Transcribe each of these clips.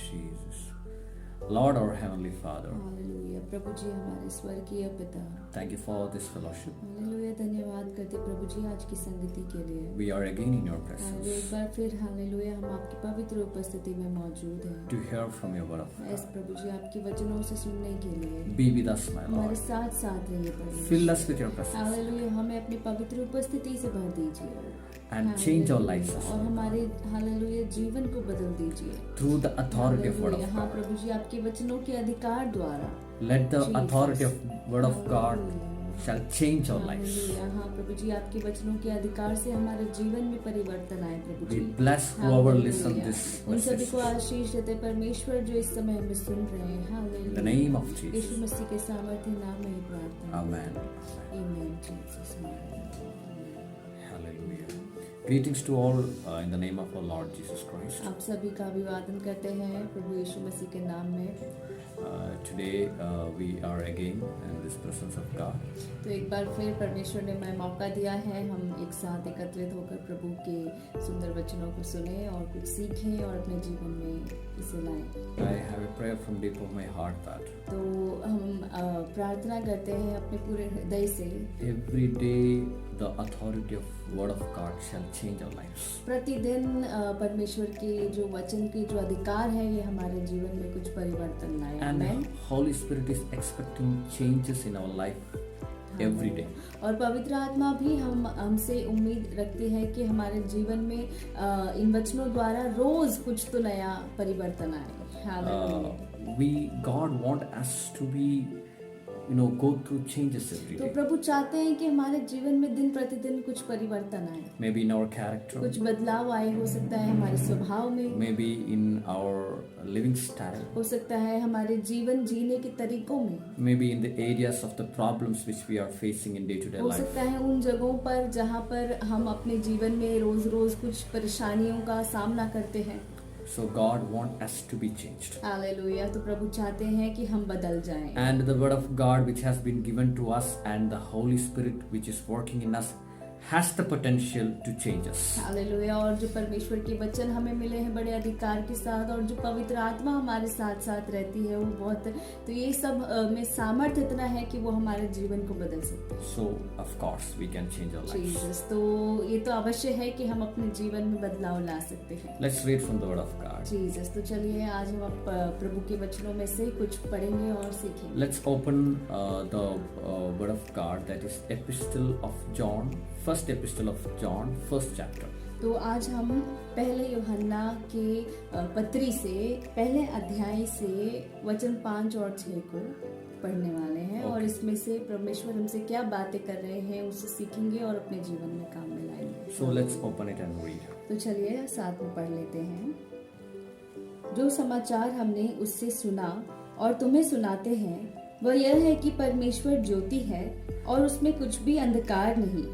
Jesus. Lord, our Heavenly Father, hallelujah. प्रभु जी हमारे स्वर्गीय पिता, thank you for this fellowship. Hallelujah, धन्यवाद करते प्रभु जी आज की संगति के लिए। We are again in your एक presence बार फिर हालेलुया हम आपकी पवित्र उपस्थिति में मौजूद हैं। to hear from your word of ऐस God. प्रभु जी आपकी वचनों से सुनने के लिए Be with us, my हमारे Lord. साथ साथ रहिए परमेश्वर। Fill us with your presence hallelujah हमें अपनी पवित्र उपस्थिति से भर दीजिए and change our lives hallelujah, as और well. हमारे हालेलुया जीवन को बदल दीजिए Through the authority of word hallelujah. of हाँ God. प्रभु जी आपके वचनों के अधिकार द्वारा Let the Jesus. authority of word of God shall change our lives. Hallelujah. हाँ प्रभु जी आपके वचनों के अधिकार से हमारे जीवन में परिवर्तन आए प्रभु We जी। bless whoever hallelujah. listen this उन सभी message. को आशीष देते परमेश्वर जो इस समय हमें सुन रहे हैं। Hallelujah. In the name of यीशु Jesus. मसीह के सामर्थ्य नाम में ही प्रार्थना। Amen. आमीन Jesus name. Hallelujah. Greetings to all in the name of our Lord Jesus Christ. आप सभी का अभिवादन करते हैं प्रभु यीशु मसीह के नाम में। Today we are again in this presence of God. तो एक बार फिर परमेश्वर ने हमें मौका दिया है हम एक साथ एकत्रित होकर प्रभु के सुंदर वचनों को सुने और कुछ सीखें और अपने जीवन में इसे लाएं। I have a prayer from deep of my heart that तो हम प्रार्थना करते हैं अपने पूरे हृदय से every day the authority of word of God shall change our lives. प्रतिदिन परमेश्वर के जो वचन के जो अधिकार है ये हमारे जीवन में कुछ परिवर्तन लाए। And आमीन। Holy Spirit is expecting changes in our life every day. और पवित्र आत्मा भी हमसे उम्मीद रखती है कि हमारे जीवन में इन वचनों द्वारा रोज कुछ तो नया परिवर्तन आए। Hallelujah. God want us to be, go through changes every तो day. प्रभु चाहते हैं कि हमारे जीवन में दिन प्रतिदिन कुछ परिवर्तन आए, Maybe in our character, कुछ बदलाव आए। हो सकता है हमारे स्वभाव में, maybe in our living style, हो सकता है हमारे जीवन जीने के तरीकों में, maybe in the areas of the problems which we are facing in day-to-day हो life. सकता है उन जगहों पर जहाँ पर हम अपने जीवन में रोज रोज कुछ परेशानियों का सामना करते हैं। So God want us to be changed. Hallelujah. तो प्रभु चाहते हैं कि हम बदल जाएं। And the word of God which has been given to us and the Holy Spirit which is working in us has the potential to change us. Hallelujah. और जो परमेश्वर के वचन हमें मिले हैं बड़े अधिकार के साथ और जो पवित्र आत्मा हमारे साथ साथ रहती है वो बहुत, तो ये सब में सामर्थ्य इतना है कि वो हमारे जीवन को बदल सकते हैं। So of course we can change our lives. Jesus. तो ये तो अवश्य है कि हम अपने जीवन में बदलाव ला सकते हैं। Let's read from the word of God. Jesus. तो चलिए आज हम प्रभु के वचनों में से कुछ पढ़ेंगे और सीखेंगे। Let's open the word of God, that is Epistle of John, first Epistle of John, first chapter. तो आज हम पहले यूहन्ना के पत्री से पहले अध्याय से वचन 5 और 6 को पढ़ने वाले हैं। और इसमें से परमेश्वर हमसे क्या बातें कर रहे हैं उसे सीखेंगे और अपने जीवन में काम में लाएंगे। So let's open it and read. तो चलिए साथ में पढ़ लेते हैं। जो समाचार हमने उससे सुना और तुम्हें सुनाते हैं वह यह है कि परमेश्वर ज्योति है और उसमें कुछ भी अंधकार नहीं।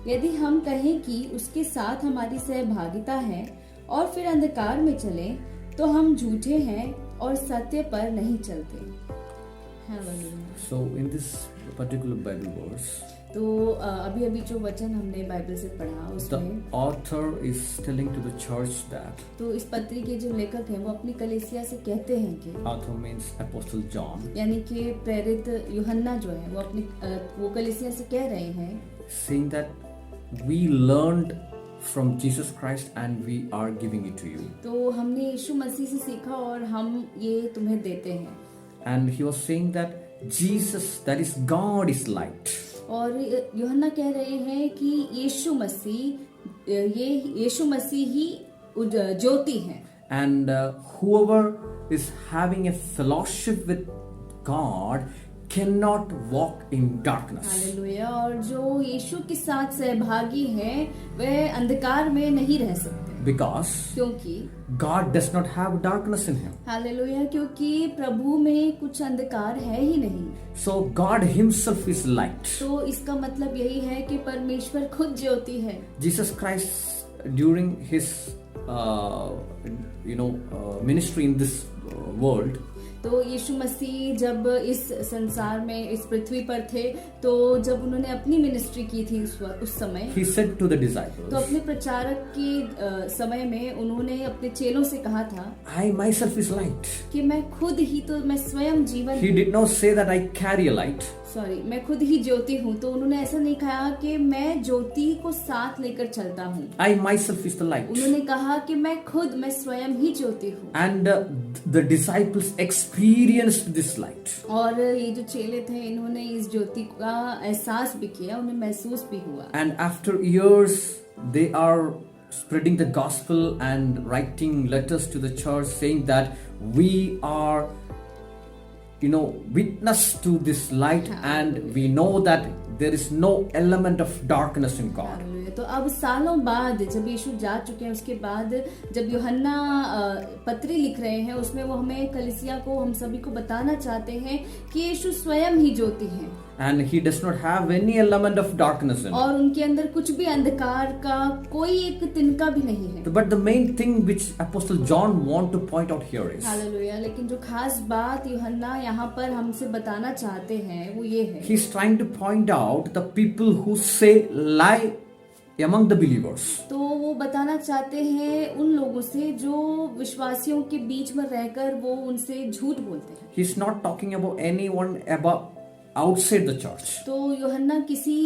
यदि हम कहें कि उसके साथ हमारी सहभागिता है और फिर अंधकार में चलें तो हम झूठे हैं और सत्य पर नहीं चलते। So in this particular Bible verse, तो अभी अभी जो वचन हमने बाइबल से पढ़ा the उसमें author is telling to the church that, तो इस पत्री के जो लेखक हैं वो अपनी कलीसिया से कहते हैं कि, author means Apostle John, यानी कि प्रेरित यूहन्ना जो है वो अपनी वो कलीसिया से कह रहे हैं saying that we learned from Jesus Christ and we are giving it to you. तो हमने यीशु मसीह से सीखा और हम ये तुम्हें देते हैं। And he was saying that Jesus, that is God, is light. और यूहन्ना कह रहे हैं कि यीशु मसीह ही ज्योति है। And whoever is having a fellowship with God cannot walk in darkness. Hallelujah. और जो यीशु के साथ सहभागी हैं वह अंधकार में नहीं रह सकते Because क्योंकि God does not have darkness in him. Hallelujah, क्योंकि प्रभु में कुछ अंधकार है ही नहीं। So God himself is light. तो इसका मतलब यही है कि परमेश्वर खुद ज्योति है। Jesus Christ during his ministry in this world, तो यीशु मसीह जब इस संसार में इस पृथ्वी पर थे, तो जब उन्होंने अपनी मिनिस्ट्री की थी उस समय, He said to the disciples, तो अपने प्रचारक के समय में उन्होंने अपने चेलों से कहा था I myself is light. कि मैं खुद ही, तो मैं स्वयं जीवन He did not say that I carry a light. मैं खुद ही ज्योति हूँ। तो उन्होंने ऐसा नहीं कहा कि मैं ज्योति को साथ लेकर चलता हूँ। I myself is the light. उन्होंने कहा कि मैं स्वयं ही ज्योति हूँ। And the disciples experienced this light. और ये जो चेले थे, इन्होंने इस ज्योति का एहसास भी किया, उन्हें महसूस भी हुआ। And after years, they are spreading the gospel and writing letters to the church saying that we are, witness to this light, and we know that there is no element of darkness in God. तो अब सालों बाद जब यीशु जा चुके हैं, उसके बाद जब यूहन्ना पत्री लिख रहे हैं, उसमें वो हमें कलीसिया को, हम सभी को बताना चाहते हैं कि यीशु स्वयं ही ज्योति हैं। And he does not have any element of darkness in और उनके अंदर कुछ भी अंधकार का कोई एक तिनका भी नहीं है। But the main thing which Apostle John want to point out here is, hallelujah, लेकिन जो खास बात यूहन्ना यहाँ पर हमसे बताना चाहते हैं वो ये है, he's trying to point out the people who say lie among the believers. तो वो बताना चाहते हैं उन लोगों से जो विश्वासियों के बीच में रहकर वो उनसे झूठ बोलते हैं। He's not talking about anyone about outside the church. तो यूहन्ना किसी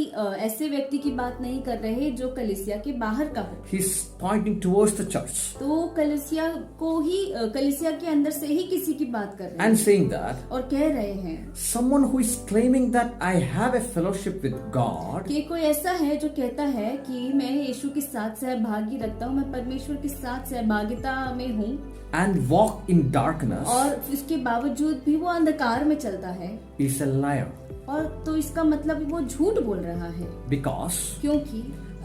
ऐसे व्यक्ति की बात नहीं कर रहे जो कलीसिया के बाहर का हो। He's pointing towards the church. तो कलीसिया को ही, कलीसिया के अंदर से ही किसी की बात कर रहे हैं। And saying that और कह रहे हैं someone who is claiming that I have a fellowship with God, कि कोई ऐसा है जो कहता है कि मैं यीशु के साथ सहभागी रखता हूँ, मैं परमेश्वर के साथ सहभागिता में हूँ, and walk in darkness, और इसके बावजूद भी वो अंधकार में चलता है, is a liar. और तो इसका मतलब वो झूठ बोल रहा है। Because क्योंकि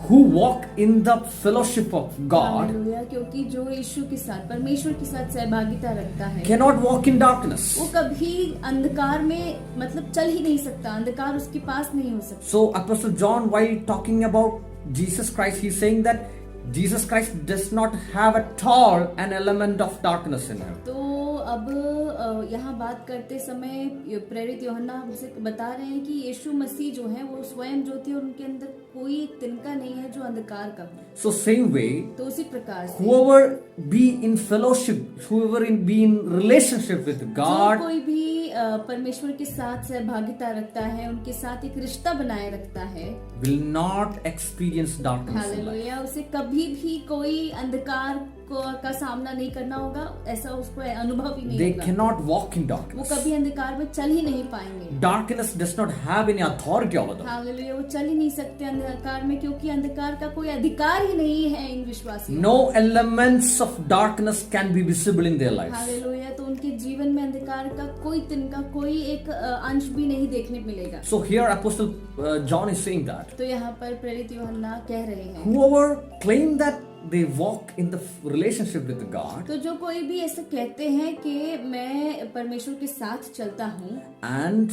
who walk in the fellowship of God hallelujah, क्योंकि जो यीशु के साथ, परमेश्वर के साथ सहभागिता रखता है, cannot walk in darkness. वो कभी अंधकार में मतलब चल ही नहीं सकता, अंधकार उसके पास नहीं हो सकता। So Apostle John, while talking about Jesus Christ, he's saying that Jesus Christ does not have at all an element of darkness in him. तो अब यहाँ बात करते समय प्रेरित यूहन्ना हमसे बता रहे हैं कि यीशु मसीह जो है वो स्वयं ज्योति, और उनके अंदर कोई एक तिनका नहीं है जो अंधकार का हो। So same way, तो उसी प्रकार से whoever be in fellowship, whoever be in relationship with God, जो कोई भी परमेश्वर के साथ सहभागिता रखता है, उनके साथ एक रिश्ता बनाए रखता है, will not experience darkness in life. Hallelujah, उसे कभी भी कोई अंधकार का सामना नहीं करना होगा, ऐसा उसको अनुभव ही नहीं They होगा। cannot walk in वो darkness. कभी अंधकार में चल ही नहीं पाएंगे। Darkness does not have any authority over them. Hallelujah, वो चल ही नहीं सकते अंधकार में, क्योंकि अंधकार का कोई अधिकार ही नहीं है इन विश्वासियों। No elements of darkness can be visible in their lives. Hallelujah, तो उनके जीवन में अंधकार का कोई तिनका, कोई एक अंश भी नहीं देखने मिलेगा। So here Apostle John is saying that तो यहाँ पर प्रेरित यूहन्ना कह रहे हैं, whoever claim that they walk in the relationship with God तो जो कोई भी ऐसा कहते हैं कि मैं परमेश्वर के साथ चलता हूँ and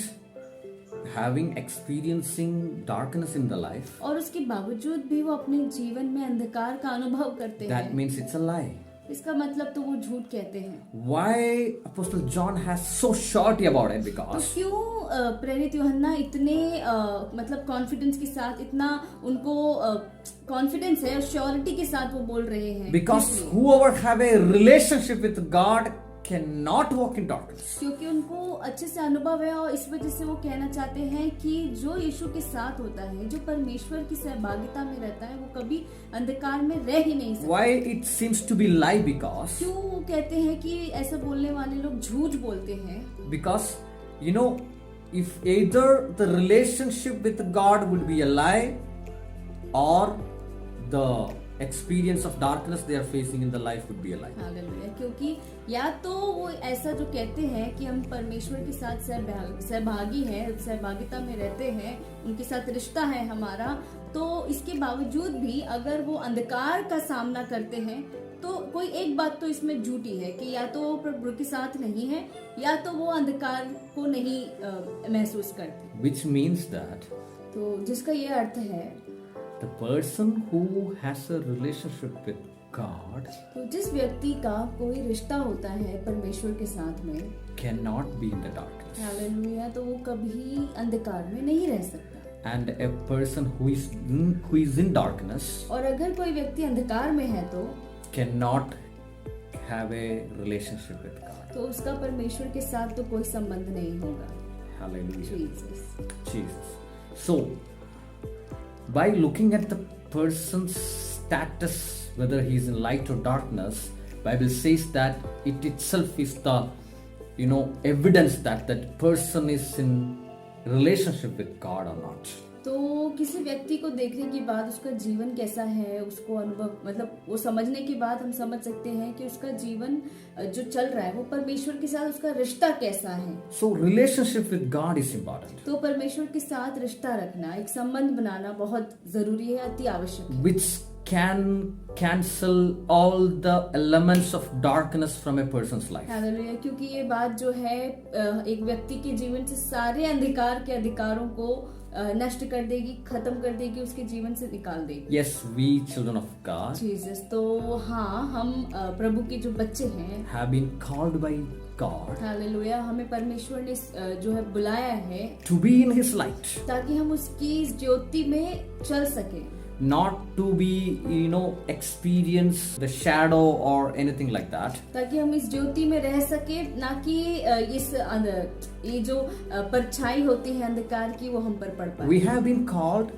having experiencing darkness in the life, और उसके बावजूद भी वो अपने जीवन में अंधकार का अनुभव करते that हैं, means it's a lie. इसका मतलब तो वो झूठ कहते हैं। Why Apostle John has so surety about it? तो Because क्यों प्रेरित यूहन्ना इतने मतलब कॉन्फिडेंस के साथ, इतना उनको कॉन्फिडेंस है और श्योरिटी के साथ वो बोल रहे हैं? because इसलिए। whoever have a relationship with God cannot walk in darkness. क्योंकि उनको अच्छे से अनुभव है, और इस वजह से वो कहना चाहते हैं कि जो यीशु के साथ होता है, जो परमेश्वर की सहभागिता में रहता है, वो कभी अंधकार में रह ही नहीं सकता। Why it seems to be lie? Because क्यों वो कहते हैं कि ऐसा बोलने वाले लोग झूठ बोलते हैं? because if either the relationship with God would be a lie, or the experience of darkness they are facing in the life would be a lie. Hallelujah, क्योंकि या तो वो ऐसा जो कहते हैं कि हम परमेश्वर के साथ सहभागी हैं, सहभागिता में रहते हैं, उनके साथ रिश्ता है हमारा, तो इसके बावजूद भी अगर वो अंधकार का सामना करते हैं, तो कोई एक बात तो इसमें झूठी है कि या तो वो प्रभु के साथ नहीं है, या तो वो अंधकार को नहीं महसूस करते। Which means that तो जिसका ये अर्थ है, the person who has a relationship with God तो जिस व्यक्ति का कोई रिश्ता होता है परमेश्वर के साथ में, cannot be in the darkness. Hallelujah, तो वो कभी अंधकार में नहीं रह सकता। And a person who is in darkness और अगर कोई व्यक्ति अंधकार में है तो cannot have a relationship with God. तो उसका परमेश्वर के साथ तो कोई संबंध नहीं होगा। Hallelujah. Jesus. Jesus. So, by looking at the person's status, whether he is in light or darkness, Bible says that it itself is the, evidence that that person is in relationship with God or not. तो किसी व्यक्ति को देखने के बाद उसका जीवन कैसा है, उसको अनुभव मतलब वो समझने के बाद हम समझ सकते हैं कि उसका जीवन जो चल रहा है वो परमेश्वर के साथ उसका रिश्ता कैसा है। So relationship with God is important. तो परमेश्वर के साथ रिश्ता रखना, एक संबंध बनाना बहुत जरूरी है, अति आवश्यक है। Which can cancel all the elements of darkness from a person's life. Hallelujah, क्योंकि ये बात जो है एक व्यक्ति के जीवन से सारे अंधकार के अधिकारों को नष्ट कर देगी, खत्म कर देगी, उसके जीवन से निकाल देगी। Yes, we children of God Jesus, तो हाँ, हम प्रभु के जो बच्चे हैं, have been called by God hallelujah, हमें परमेश्वर ने जो है बुलाया है to be in His light, ताकि हम उसकी इस ज्योति में चल सके, not to be experience the shadow or anything like that. ताकि हम इस ज्योति में रह सके, ना कि ये जो परछाई होती है अंधकार की वो हम पर पड़ पाए। We have been called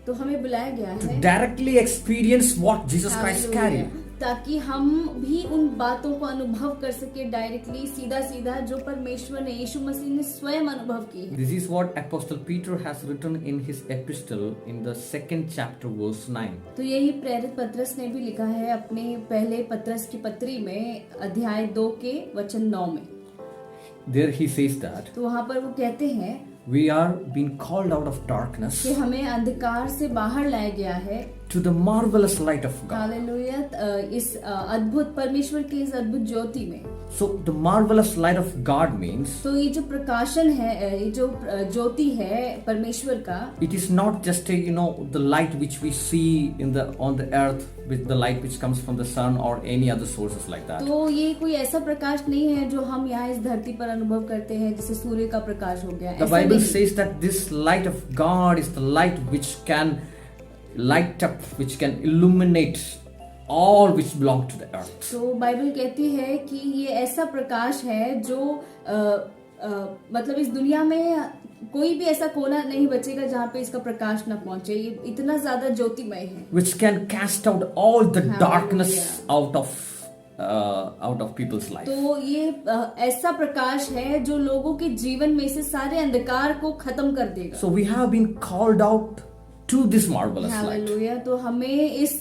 तो हमें बुलाया गया to है directly experience what Jesus Christ hallelujah, carried. ताकि हम भी उन बातों को अनुभव कर सके डायरेक्टली, सीधा सीधा, जो परमेश्वर ने, यीशु मसीह ने स्वयं अनुभव की है। This is what Apostle Peter has written in his epistle in the 2nd chapter verse 9. तो यही प्रेरित पत्रस ने भी लिखा है अपने पहले पत्रस की पत्री में अध्याय 2 के वचन 9 में। There he says that तो वहाँ पर वो कहते हैं we are being called out of darkness कि हमें अंधकार से बाहर लाया गया है to the marvelous light of God. Hallelujah, इस अद्भुत परमेश्वर की इस अद्भुत ज्योति में। So the marvelous light of God means तो ये जो प्रकाशन है, ये जो ज्योति है परमेश्वर का, it is not just a the light which we see on the earth with the light which comes from the sun or any other sources like that. तो ये कोई ऐसा प्रकाश नहीं है जो हम यहाँ इस धरती पर अनुभव करते हैं, जैसे सूर्य का प्रकाश हो गया। The Bible says that this light of God is the light which can light up, which can illuminate all which belong to the earth. तो बाइबल कहती है कि ये ऐसा प्रकाश है जो मतलब इस दुनिया में कोई भी ऐसा कोना नहीं बचेगा जहाँ पे इसका प्रकाश न पहुंचे, ये इतना ज्यादा ज्योतिमय है। Which can cast out all the darkness out of people's life. तो ये ऐसा प्रकाश है जो लोगों के जीवन में से सारे अंधकार को खत्म कर देगा। So we have been called out to this marvelous light. Hallelujah, तो हमें इस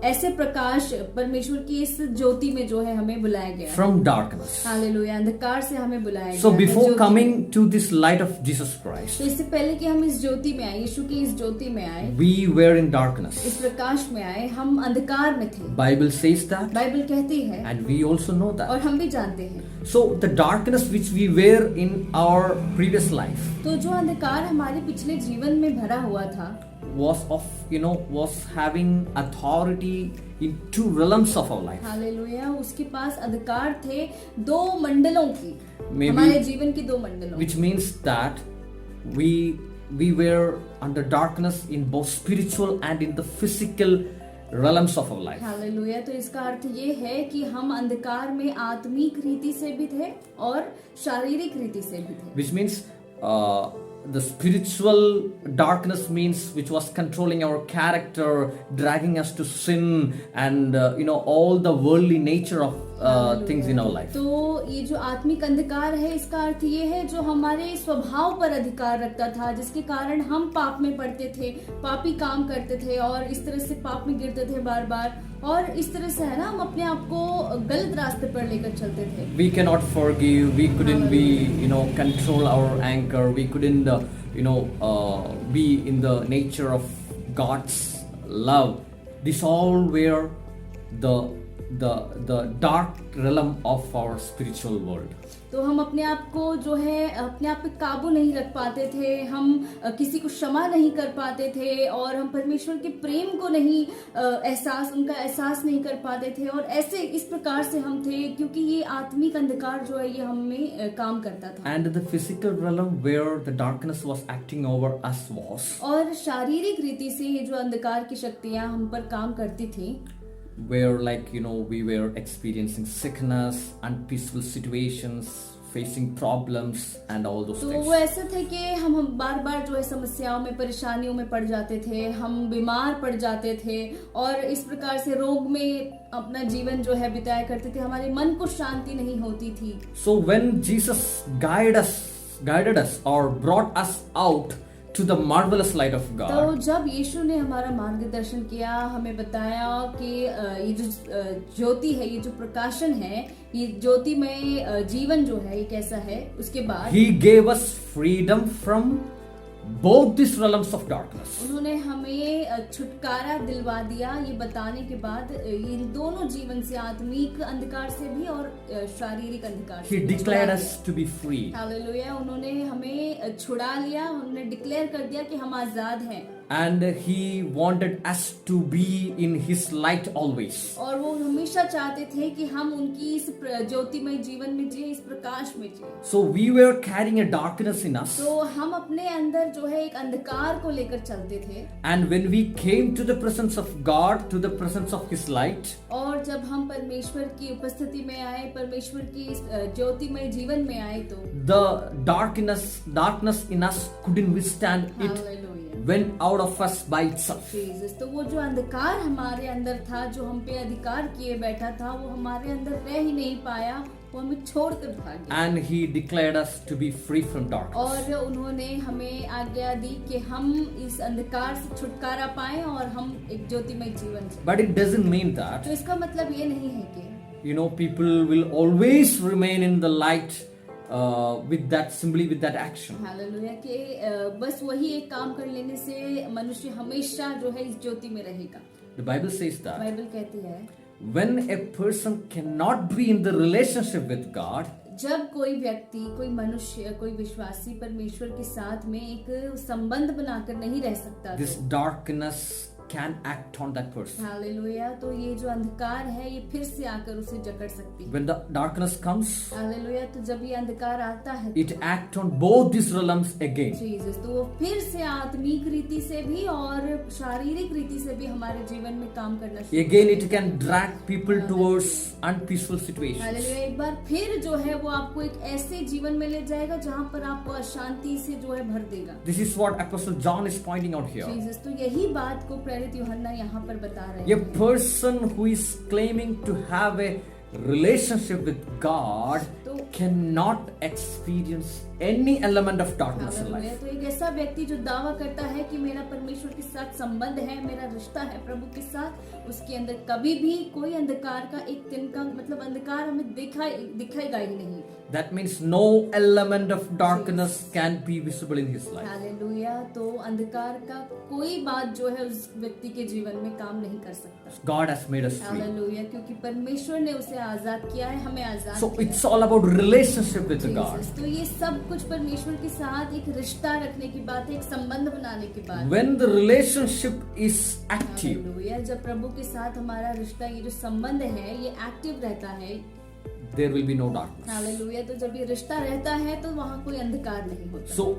ऐसे प्रकाश, परमेश्वर की इस ज्योति में जो है हमें बुलाया गया है। From darkness. हालेलुया, अंधकार से हमें बुलाया So गया है। before coming to this light of Jesus Christ, तो इससे पहले कि हम इस ज्योति में आए, यीशु की इस ज्योति में आए, we were in darkness. इस प्रकाश में आए, हम अंधकार में थे। Bible says that, बाइबल कहती है and we also know that. और हम भी जानते हैं। So the darkness which we were in our previous life तो जो अंधकार हमारे पिछले जीवन में भरा हुआ था, was having authority in 2 realms of our life. Hallelujah, उसके पास अधिकार थे 2 मंडलों की, Maybe- हमारे जीवन की 2 मंडलों। Which means that we were under darkness in both spiritual and in the physical realms of our life. Hallelujah, तो इसका अर्थ ये है कि हम अंधकार में आत्मिक रीति से भी थे और शारीरिक रीति से भी थे। Which means the spiritual darkness means which was controlling our character, dragging us to sin, and all the worldly nature of things in our life. तो ये जो आत्मिक अंधकार है, इसका अर्थ ये है जो हमारे स्वभाव पर अधिकार रखता था, जिसके कारण हम पाप में पड़ते थे, पापी काम करते थे और इस तरह से पाप में गिरते थे बार बार, और इस तरह से है ना, हम अपने आप को गलत रास्ते पर लेकर चलते थे। We cannot forgive. We couldn't be control our anger. We couldn't be in the nature of God's love. This all were the dark realm of our spiritual world. तो हम अपने आप को जो है अपने आप पे काबू नहीं रख पाते थे, हम किसी को क्षमा नहीं कर पाते थे और हम परमेश्वर के प्रेम को नहीं उनका एहसास नहीं कर पाते थे, और ऐसे इस प्रकार से हम थे क्योंकि ये आत्मिक अंधकार जो है ये हम में काम करता था. And the physical realm where the darkness was acting over us was, और शारीरिक रीति से ये जो अंधकार की शक्तियां हम पर काम करती थी, where we were experiencing sickness, unpeaceful situations, facing problems and all those तो things. वो ऐसे थे कि हम बार बार जो है समस्याओं में परेशानियों में पड़ जाते थे, हम बीमार पड़ जाते थे और इस प्रकार से रोग में अपना जीवन जो है बिताया करते थे, हमारे मन को शांति नहीं होती थी. So when Jesus guided us or brought us out to the marvelous light of तो God, जब यीशु ने हमारा मार्गदर्शन किया, हमें बताया कि ये जो ज्योति है, ये जो प्रकाशन है, ये ज्योतिमय जीवन जो है ये कैसा है, उसके बाद He gave us freedom from both these realms of darkness. उन्होंने हमें छुटकारा दिलवा दिया, ये बताने के बाद इन दोनों जीवन से, आत्मिक अंधकार से भी और शारीरिक अंधकार से He declared us to be free. Hallelujah. उन्होंने हमें छुड़ा लिया, उन्होंने डिक्लेयर कर दिया कि हम आजाद हैं. And He wanted us to be in His light always. और वो हमेशा चाहते थे कि हम उनकी इस ज्योतिमय जीवन में जिए, इस प्रकाश में जिए. So we were carrying a darkness in us. तो हम अपने अंदर जो है एक अंधकार को लेकर चलते थे. And when we came to the presence of God, to the presence of His light, और जब हम परमेश्वर की उपस्थिति में आए, परमेश्वर की इस ज्योतिमय जीवन में आए, तो the darkness in us couldn't withstand it, hallelujah. went out of us by itself. Jesus, तो वो जो अंधकार हमारे अंदर था, जो हम पे अधिकार किए बैठा था, वो हमारे अंदर रह ही नहीं पाया, वो हमें छोड़कर भाग गया. And He declared us to be free from darkness. और उन्होंने हमें आज्ञा दी कि हम इस अंधकार से छुटकारा पाएं और हम एक ज्योतिमय जीवन जिएं. But it doesn't mean that तो इसका मतलब ये नहीं है कि people will always remain in the light with that action. Hallelujah कि बस वही एक काम कर लेने से मनुष्य हमेशा जो है इस ज्योति में रहेगा. The Bible says that Bible कहती है when a person cannot be in the relationship with God, जब कोई व्यक्ति, कोई मनुष्य, कोई विश्वासी परमेश्वर के साथ में एक संबंध बनाकर नहीं रह सकता, this darkness can act on that person. Hallelujah, तो ये जो अंधकार है ये फिर से आकर उसे जकड़ सकती है. When the darkness comes, hallelujah, तो जब ये अंधकार आता है it act on both these realms again. Jesus, तो वो फिर से आत्मिक रीति से भी और शारीरिक रीति से भी हमारे जीवन में काम करना शुरू. Again it can drag people towards unpeaceful situations. Hallelujah, एक बार फिर जो है वो आपको एक ऐसे जीवन में ले जाएगा जहाँ पर आपको अशांति से जो है भर देगा. This is what Apostle John is pointing out here. Jesus, तो यही बात को प्रेरित यूहन्ना यहाँ पर बता रहे A हैं. person who is claiming to have a relationship with God तो cannot experience any element of darkness in hallelujah, life. तो एक ऐसा व्यक्ति जो दावा करता है कि मेरा परमेश्वर के साथ संबंध है, मेरा रिश्ता है प्रभु के साथ, उसके अंदर कभी भी कोई अंधकार का एक तिनका, मतलब अंधकार हमें दिखाएगा ही नहीं. That means no element of darkness can be visible in his life. Hallelujah, तो अंधकार का कोई बात जो है उस व्यक्ति के जीवन में काम नहीं कर सकता. God has made us free. Hallelujah, क्योंकि परमेश्वर ने उसे आजाद किया है, हमें आजाद So किया it's all about relationship with God. है. तो ये सब कुछ परमेश्वर के साथ एक रिश्ता रखने की बात है, एक संबंध बनाने की बात है. When the relationship is active, hallelujah, जब प्रभु के साथ हमारा रिश्ता, ये जो संबंध है ये एक्टिव रहता है, there will be no darkness. Hallelujah, तो जब ये रिश्ता रहता है तो वहाँ कोई अंधकार नहीं होता. So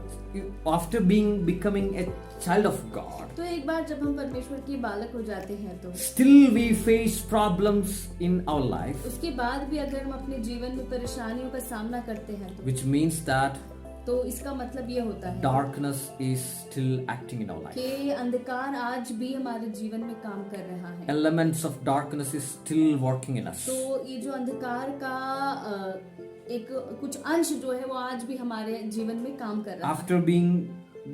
after becoming a child of God, तो एक बार जब हम परमेश्वर के बालक हो जाते हैं तो still we face problems in our life, उसके बाद भी अगर हम अपने जीवन में परेशानियों का सामना करते हैं which means that तो इसका मतलब ये होता है darkness is still acting in our life. कि अंधकार आज भी हमारे जीवन में काम कर रहा है. Elements of darkness is still working in us. तो ये जो अंधकार का एक कुछ अंश जो है वो आज भी हमारे जीवन में काम कर रहा है. After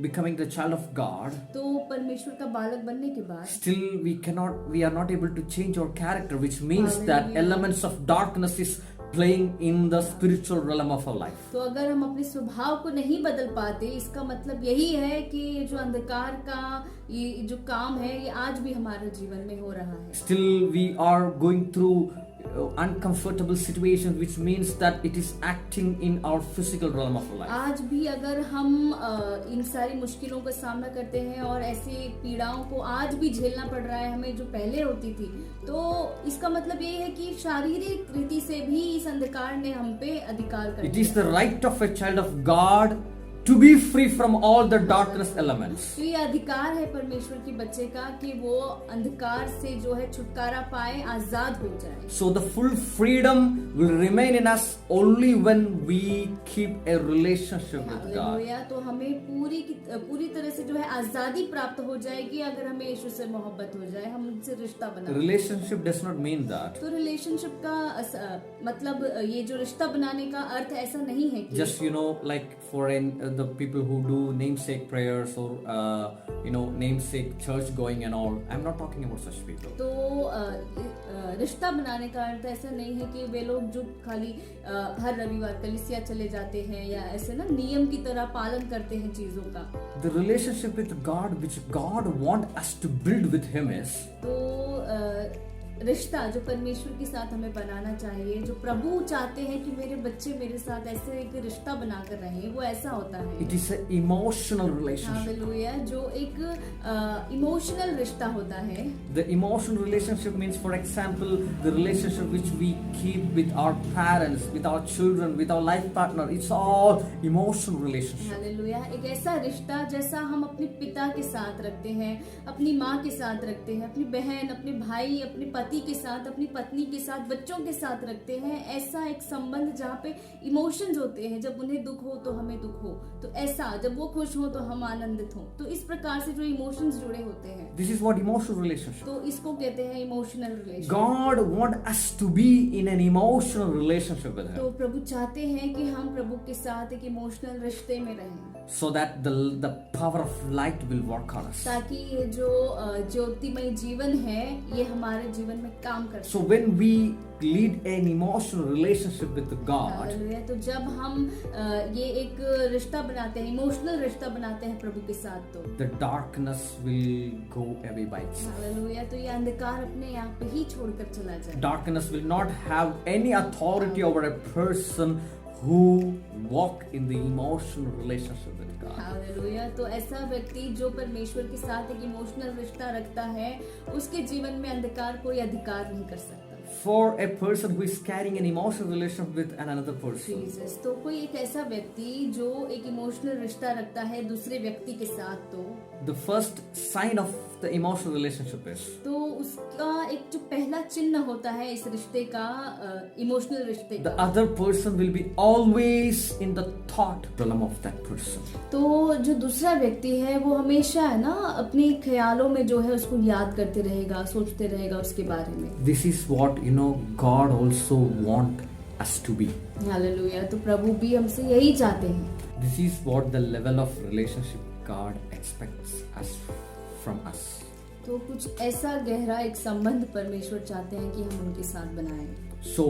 becoming the child of God, तो परमेश्वर का बालक बनने के बाद still we are not able to change our character, which means that Hallelujah. elements of darkness is playing in the spiritual realm of our life. तो अगर हम अपने स्वभाव को नहीं बदल पाते, इसका मतलब यही है कि ये जो अंधकार का ये जो काम है ये आज भी हमारे जीवन में हो रहा है. Still we are going through uncomfortable situations, which means that it is acting in our physical realm of life. आज भी अगर हम इन सारी मुश्किलों का सामना करते हैं और ऐसी पीड़ाओं को आज भी झेलना पड़ रहा है हमें जो पहले होती थी, तो इसका मतलब ये है कि शारीरिक रीति से भी इस अंधकार ने हम पे अधिकार कर It लिया। is the right of a child of God to be free from all the darkness elements. तो ये अधिकार है परमेश्वर के बच्चे का कि वो अंधकार से जो है छुटकारा पाए, आजाद हो जाए। So the full freedom will remain in us only when we keep a relationship with God. Hallelujah. तो हमें पूरी तरह से जो है आजादी प्राप्त हो जाएगी अगर हमें यीशु से मोहब्बत हो जाए, हम उनसे रिश्ता बना। Relationship does not mean that. तो रिलेशनशिप का मतलब ये जो रिश्ता बनाने का अर्थ ऐसा नहीं है कि Just like for the people who do namesake prayers or namesake church going and all. I'm not talking about such people. तो रिश्ता बनाने का अर्थ ऐसा नहीं है कि वे लोग जो खाली हर रविवार कलीसिया चले जाते हैं या ऐसे ना नियम की तरह पालन करते हैं चीजों का। The relationship with God which God wants us to build with Him is तो रिश्ता जो परमेश्वर के साथ हमें बनाना चाहिए, जो प्रभु चाहते हैं कि मेरे बच्चे मेरे साथ ऐसे एक रिश्ता बनाकर रहें, वो ऐसा होता है। It is an emotional relationship. Hallelujah. जो एक इमोशनल रिश्ता होता है। The emotional relationship means, for example, the relationship which we keep with our parents, with our children, with our life partner. It's all emotional relationship. Hallelujah. एक ऐसा रिश्ता जैसा हम अपने पिता के साथ रखते हैं, अपनी माँ के साथ रखते हैं, अपनी बहन, अपने भाई, अपने पति के साथ, अपनी पत्नी के साथ, बच्चों के साथ रखते हैं। ऐसा एक संबंध जहाँ पे इमोशंस होते हैं, जब उन्हें दुख हो तो हमें दुख हो, तो ऐसा जब वो खुश हो तो हम आनंदित हो, तो इस प्रकार से जो इमोशंस जुड़े होते हैं, This is what emotional relationship. तो इसको कहते हैं emotional relation. God wants us to be in an emotional relationship with तो Him, प्रभु चाहते हैं कि हम प्रभु के साथ एक इमोशनल रिश्ते में रहें, so that the power of light will work on us. ताकि ये जो ज्योतिमय जीवन है ये हमारे जीवन में काम कर So when we lead an emotional relationship with God, hallelujah. तो जब हम ये एक रिश्ता बनाते हैं, इमोशनल रिश्ता बनाते हैं प्रभु के साथ, तो the darkness will go away by itself. Hallelujah. तो ये अंधकार अपने आप पे ही छोड़कर चला जाए। Darkness will not have any authority over a person who walk in the emotional relationship with God. Hallelujah. तो ऐसा व्यक्ति जो परमेश्वर के साथ एक इमोशनल रिश्ता रखता है, उसके जीवन में अंधकार कोई अधिकार नहीं कर सकता। For a person who is carrying an emotional relationship with another person, Jesus. तो कोई एक ऐसा व्यक्ति जो एक इमोशनल रिश्ता रखता है दूसरे व्यक्ति के साथ, तो the first sign of the emotional relationship is तो उसका एक जो पहला चिन्ह होता है इस रिश्ते का, इमोशनल रिश्ते the का, other person will be always in the thought realm of that person. तो जो दूसरा व्यक्ति है वो हमेशा है ना अपने ख्यालों में जो है उसको याद करते रहेगा, सोचते रहेगा उसके बारे में। This is what God also want us to be. Hallelujah. तो प्रभु भी हमसे यही चाहते हैं। This is what the level of relationship God expects us from us. तो कुछ ऐसा गहरा एक संबंध परमेश्वर चाहते हैं कि हम उनके साथ बनाएं। So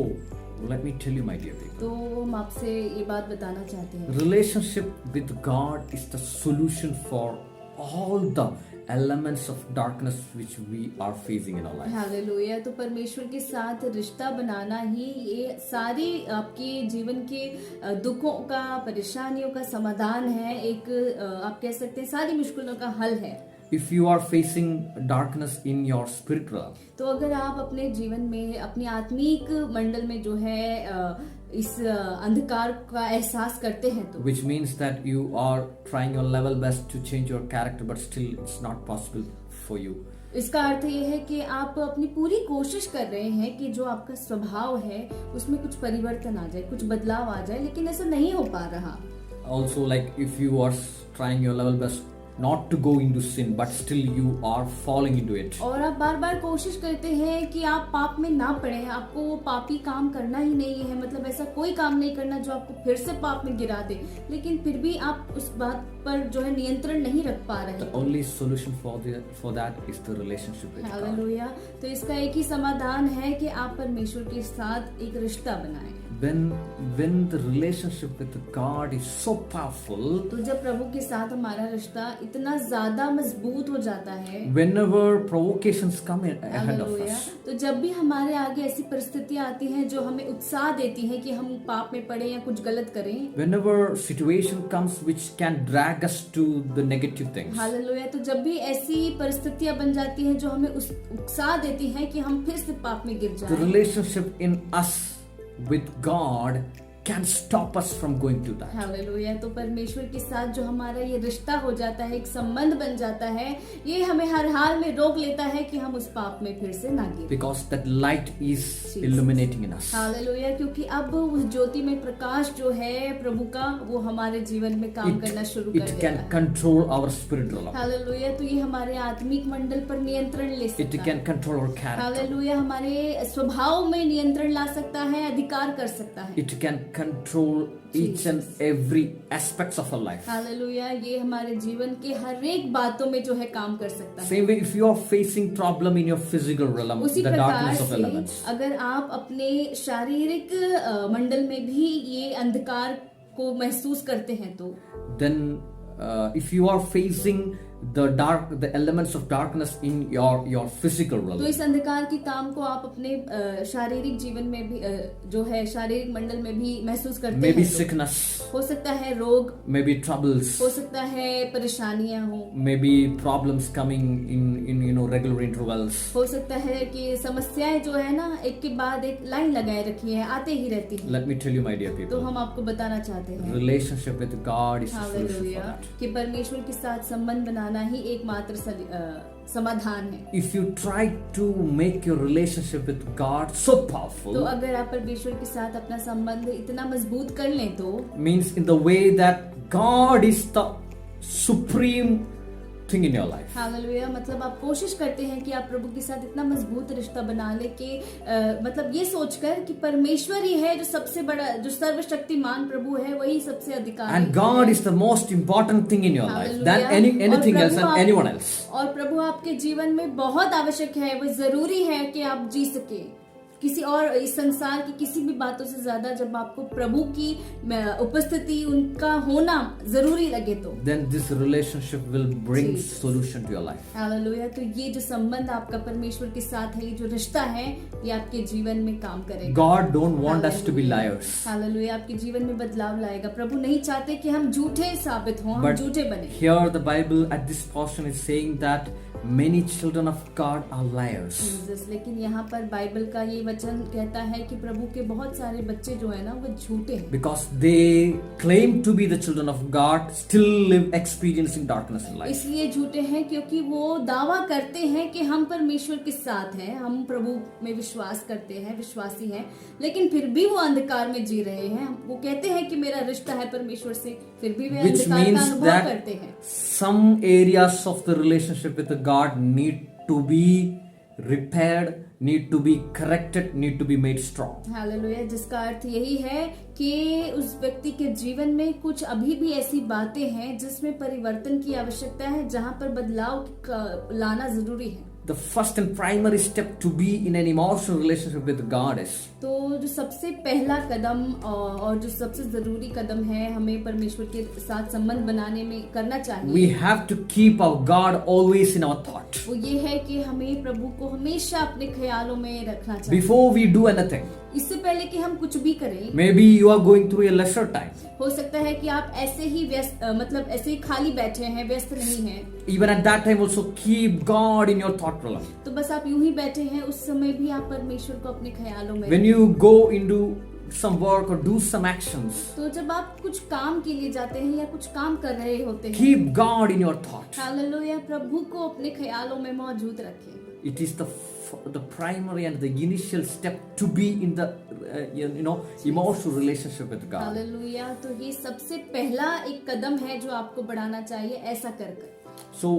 let me tell you, my dear people, तो हम आपसे ये बात बताना चाहते हैं, relationship with God is the solution for all the elements of darkness which we are facing in our life. Hallelujah. तो परमेश्वर के साथ रिश्ता बनाना ही ये सारी आपके जीवन के दुखों का, परेशानियों का समाधान है। एक आप कह सकते हैं सारी मुश्किलों का हल है। If you are facing darkness in your spirit realm, तो अगर आप अपने जीवन में, अपनी आत्मिक मंडल में जो है इस अंधकार का एहसास करते हैं, तो which means that you are trying your level best to change your character, but still it's not possible for you. इसका अर्थ ये है कि आप अपनी पूरी कोशिश कर रहे हैं कि जो आपका स्वभाव है उसमें कुछ परिवर्तन आ जाए, कुछ बदलाव आ जाए, लेकिन ऐसा नहीं हो पा रहा। Also, like if you are trying your level best not to go into sin, but still you are falling into it. और आप बार बार कोशिश करते हैं कि आप पाप में ना पड़े, आपको वो पापी काम करना ही नहीं है, मतलब ऐसा कोई काम नहीं करना जो आपको फिर से पाप में गिरा दे, लेकिन फिर भी आप उस बात पर जो है नियंत्रण नहीं रख पा रहे। The only solution for that is the relationship with God. Hallelujah. तो इसका एक ही समाधान है कि आप परमेश्वर के साथ एक रिश्ता बनाएं। When the relationship with God is so powerful, तो जब प्रभु के साथ हमारा रिश्ता इतना ज्यादा मजबूत हो जाता है। Whenever provocations come ahead of hallelujah. us, तो जब भी हमारे आगे ऐसी परिस्थितियां आती हैं जो हमें उत्साह देती हैं कि हम पाप में पड़े या कुछ गलत करें, whenever situation comes which can drag us to the negative things, hallelujah, तो जब भी ऐसी परिस्थितियां बन जाती हैं जो हमें उत्साह देती हैं कि हम फिर से पाप में गिर the जाएं, relationship in us with God can stop us from going to that. Hallelujah, तो परमेश्वर के साथ जो हमारा ये रिश्ता हो जाता है, एक संबंध बन जाता है, ये हमें हर हाल में रोक लेता है कि हम उस पाप में फिर से ना गिरें। Because that light is illuminating in us. Hallelujah, क्योंकि अब उस ज्योति में प्रकाश जो है प्रभु का, वो हमारे जीवन में काम करना शुरू कर It देता can है। control our spiritual life. Hallelujah, तो ये हमारे आत्मिक मंडल पर नियंत्रण ले It सकता है। can control our character. Hallelujah, हमारे स्वभाव में नियंत्रण ला सकता है, अधिकार कर सकता है। It can control each and every aspects of our life. Hallelujah, ये हमारे जीवन के हर एक बातों में जो है काम कर सकता है। Same way, if you are facing problem in your physical realm, उसी the प्रकार darkness of से elements, अगर आप अपने शारीरिक मंडल में भी ये अंधकार को महसूस करते हैं तो then if you are facing the elements of darkness in your physical तो realm, इस अंधकार के काम को आप अपने शारीरिक जीवन में भी जो है शारीरिक मंडल में भी महसूस करते maybe हैं तो sickness, हो सकता है रोग, maybe troubles, हो सकता है परेशानियां हो, maybe problems coming in regular intervals. हो सकता है कि समस्याएं जो है ना एक के बाद एक लाइन लगाए रखी है, आते ही रहती है। Let me tell you, my dear तो people, हम आपको बताना चाहते हैं relationship with God is the solution for hallelujah that. कि परमेश्वर के साथ संबंध बनाना ही एकमात्र समाधान है। If you try to make your relationship with God so तो powerful, अगर आप परमेश्वर के साथ अपना संबंध इतना मजबूत कर लें तो means in the way that God is the supreme thing in your life. Hallelujah, मतलब आप कोशिश करते हैं कि आप प्रभु के साथ इतना मजबूत रिश्ता बना ले कि मतलब ये सोचकर कि परमेश्वर ही है जो सबसे बड़ा, जो सर्वशक्तिमान प्रभु है, वही सबसे अधिकारी And God is the most important thing in your life than anything else and anyone else. और प्रभु आपके जीवन में बहुत आवश्यक है, वो जरूरी है कि आप जी सके किसी और इस संसार की किसी भी बातों से ज्यादा। जब आपको प्रभु की उपस्थिति, उनका होना जरूरी लगे तो Then this relationship will bring solution to your life. Hallelujah, तो ये जो संबंध आपका परमेश्वर के साथ है, ये जो रिश्ता है, ये आपके जीवन में काम करेगा। God don't want us to be liars. Hallelujah, आपके जीवन में बदलाव लाएगा। प्रभु नहीं चाहते कि हम झूठे साबित हों, हम But झूठे बने। here the Bible at this portion is saying that many children of God are liars. लेकिन यहाँ पर बाइबल का ये वचन कहता है कि प्रभु के बहुत सारे बच्चे जो है ना वो झूठे हैं। Because they claim to be the children of God, still live experiencing darkness in life. इसलिए झूठे हैं क्योंकि वो दावा करते हैं कि हम परमेश्वर के साथ हैं, हम प्रभु में विश्वास करते हैं, विश्वासी हैं, लेकिन फिर भी वो अंधकार में जी रहे हैं। वो कहते हैं कि मेरा रिश्ता है परमेश्वर से, फिर भी वे अंधकार का अनुभव करते हैं। Some areas of the relationship with God need to be repaired, need to be corrected, need to be made strong. Hallelujah, जिसका अर्थ यही है कि उस व्यक्ति के जीवन में कुछ अभी भी ऐसी बातें हैं जिसमें परिवर्तन की आवश्यकता है, जहां पर बदलाव लाना जरूरी है। The first and primary step to be in an emotional relationship with God is तो जो सबसे पहला कदम और जो सबसे जरूरी कदम है हमें परमेश्वर के साथ संबंध बनाने में करना चाहिए, we have to keep our God always in our thought. वो ये है कि हमें प्रभु को हमेशा अपने ख्यालों में रखना चाहिए। Before we do anything, इससे पहले कि हम कुछ भी करें, maybe you are going through a lesser time. हो सकता है कि आप ऐसे ही व्यस्त मतलब ऐसे ही खाली बैठे हैं, व्यस्त नहीं हैं, Even at that time also keep God in your thought realm. तो बस आप यूं ही बैठे हैं, उस समय भी आप परमेश्वर को अपने ख्यालों में When you go into some work or do some actions, तो जब आप कुछ काम के लिए जाते हैं या कुछ काम कर रहे होते हैं, keep God in your thought. Hallelujah, प्रभु को अपने ख्यालों में मौजूद रखें। It is the primary and the initial step to be in the emotional relationship with God. Hallelujah, तो ये सबसे पहला एक कदम है जो आपको बढ़ाना चाहिए ऐसा कर। So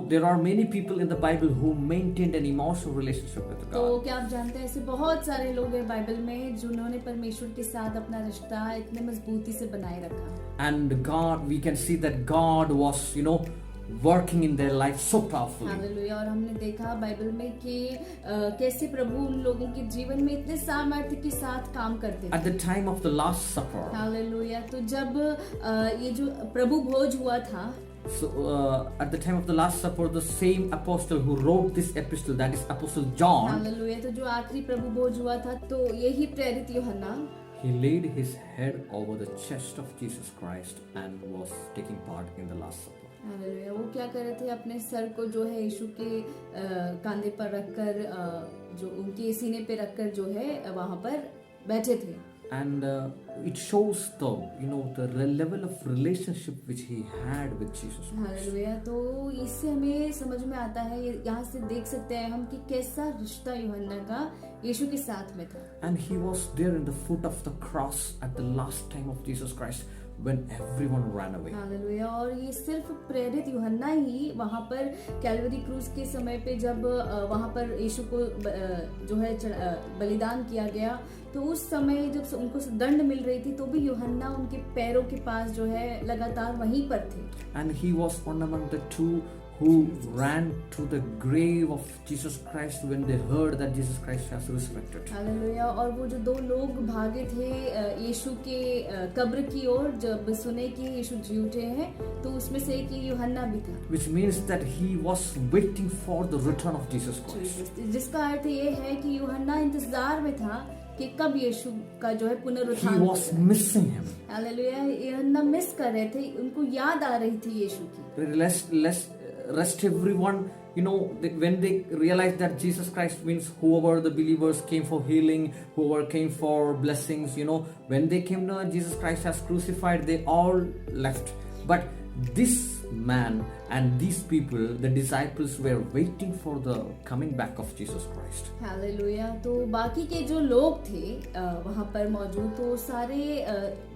there are many people in the Bible who maintained an emotional relationship with तो God. क्या आप जानते हैं ऐसे बहुत सारे लोग हैं बाइबल में जिन्होंने परमेश्वर के साथ अपना रिश्ता इतने मजबूती से बनाए रखा। And God, we can see that God was working in their life so powerfully. Hallelujah, और हमने देखा बाइबल में कि कैसे प्रभु उन लोगों के जीवन में इतने सामर्थ्य के साथ काम करते थे। At the time of the Last Supper, hallelujah, तो जब ये जो प्रभु भोज हुआ था, So at the time of the Last Supper, the same apostle who wrote this epistle, that is Apostle John, hallelujah. तो जो आखिरी प्रभु भोज हुआ था, तो यही प्रेरित यूहन्ना, he laid his head over the chest of Jesus Christ and was taking part in the Last Supper. Hallelujah, वो क्या कर रहे थे, अपने सर को जो है यीशु के कंधे पर रखकर, जो उनके सीने पे रखकर जो है वहां पर बैठे थे। And it shows the level of relationship which he had with Jesus Christ. Hallelujah. तो इससे हमें समझ में आता है, यहाँ से देख सकते हैं हम कि कैसा रिश्ता यूहन्ना का यीशु के साथ में था। And he was there in the foot of the cross at the last time of Jesus Christ when everyone ran away. Hallelujah. और ये सिर्फ प्रेरित यूहन्ना ही वहां पर कैलवरी क्रूज के समय पे जब वहां पर यीशु को जो है बलिदान किया गया, तो उस समय जब उनको दंड मिल रही थी, तो भी यूहन्ना उनके पैरों के पास जो है लगातार वहीं पर थे। And he was one among the two who ran to the grave of Jesus Christ when they heard that Jesus Christ has resurrected. Hallelujah. और वो जो दो लोग भागे थे यीशु के कब्र की ओर, जब सुने कि यीशु जी उठे हैं, तो उसमें से एक यूहन्ना भी था। Which means that he was waiting for the return of Jesus Christ. जिसका अर्थ ये है कि यूहन्ना इंतजार में था कि कब यीशु का जो है पुनरुत्थान। He was missing him. Hallelujah. यूहन्ना मिस कर रहे थे, उनको याद आ रही थी यीशु की। Rest everyone, when they realized that Jesus Christ means whoever the believers came for healing, whoever came for blessings, when they came to know Jesus Christ as crucified, they all left. But this man and these people, the disciples, were waiting for the coming back of Jesus Christ. Hallelujah. तो बाकी के जो लोग थे वहाँ पर मौजूद, तो सारे